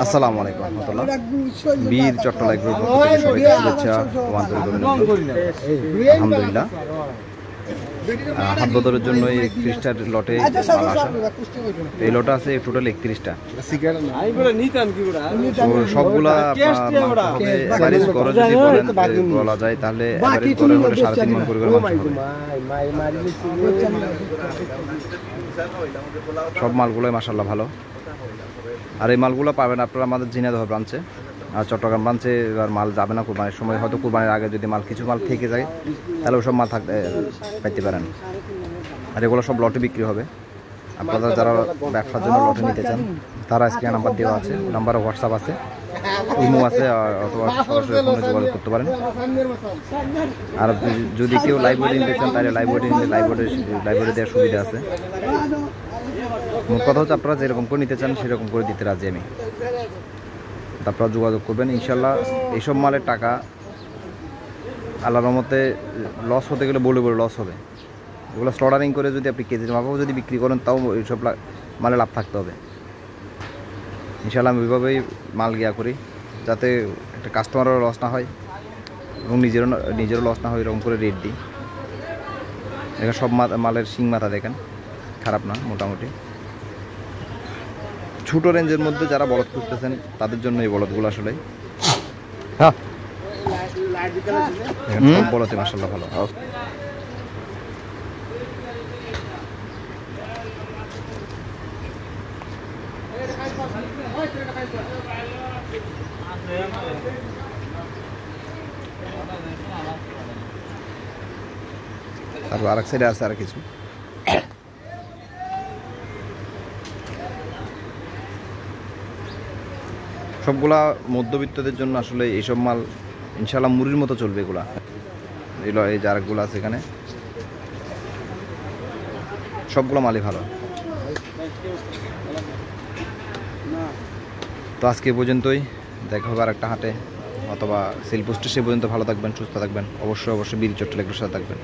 আসসালামু আলাইকুম রহমতুল্লাহ। বীর চট্টলা গ্রুপ থেকে সবাইকে শুভেচ্ছা ও আন্তরিক অভিনন্দন। আলহামদুলিল্লাহ, হাত বদলের জন্য এই 31টা লটে মাল আসা। এই লট আছে টোটাল 31টা। সবগুলা এভারেজ করে যদি বলা যায় তাহলে এভারেজ করে হলে 3.5 মণ করে মাংস হবে। সব মালগুলোই মাশাআল্লাহ ভালো। আর এই মালগুলো পাবেন আপনারা আমাদের ঝিনাইদহ ব্রাঞ্চে। আর চট্টগ্রাম ব্রাঞ্চে এবার মাল যাবে না কুরবানির সময়, হয়তো কুরবানির আগে যদি কিছু মাল থেকে যায় তাহলে ওসব মাল পাইতে পারেন। আর এগুলো সব লটে বিক্রি হবে। আপনারা যারা ব্যবসার জন্য লটে নিতে চান তারা স্ক্রিনে নাম্বার দেওয়া আছে, নাম্বারে হোয়াটসঅ্যাপ আছে, ইমো আছে, অথবা সরাসরি ফোনে যোগাযোগ করতে পারেন। আর যদি কেউ লাইভ ওয়েটিং নিতে চান তাহলে লাইভ ওয়েটিং দেওয়ার সুবিধা আছে। মোট কথা হচ্ছে আপনারা যেরকম করে নিতে চান সেরকম করে দিতে রাজি আমি। আপনারা যোগাযোগ করবেন ইনশাল্লাহ। এইসব মালের টাকা আল্লাহর রহমতে লস হতে গেলে বলে লস হবে। এগুলো স্লটারিং করে যদি আপনি কেজির মাপেও যদি বিক্রি করেন তাও এইসব মালে লাভ থাকতে হবে ইনশাল্লাহ। আমি ওইভাবেই মাল গিয়া করি যাতে একটা কাস্টমারেরও লস না হয় এবং নিজেরও লস না হয়, এরকম করে রেট দিই। এখানে সব মালের শিং মাথা দেখেন, খারাপ না মোটামুটি। ছোটো রেঞ্জের মধ্যে যারা বলদ খুঁজতেছেন তাদের জন্য এই বলদগুলো আসলে বলদে মাশাআল্লাহ ভালো। তারপর আরেক সাইডে আছে আর কিছু। সবগুলা মধ্যবিত্তদের জন্য আসলে এইসব মাল ইনশাল্লাহ মুড়ির মতো চলবে। এগুলা এই যারগুলো আছে এখানে সবগুলো মালই ভালো। তো আজকে পর্যন্তই, দেখা হবে আর একটা হাটে অথবা সেল পোস্টে। সে পর্যন্ত ভালো থাকবেন, সুস্থ থাকবেন। অবশ্যই বীর চট্টলা গ্রুপের সাথে থাকবেন।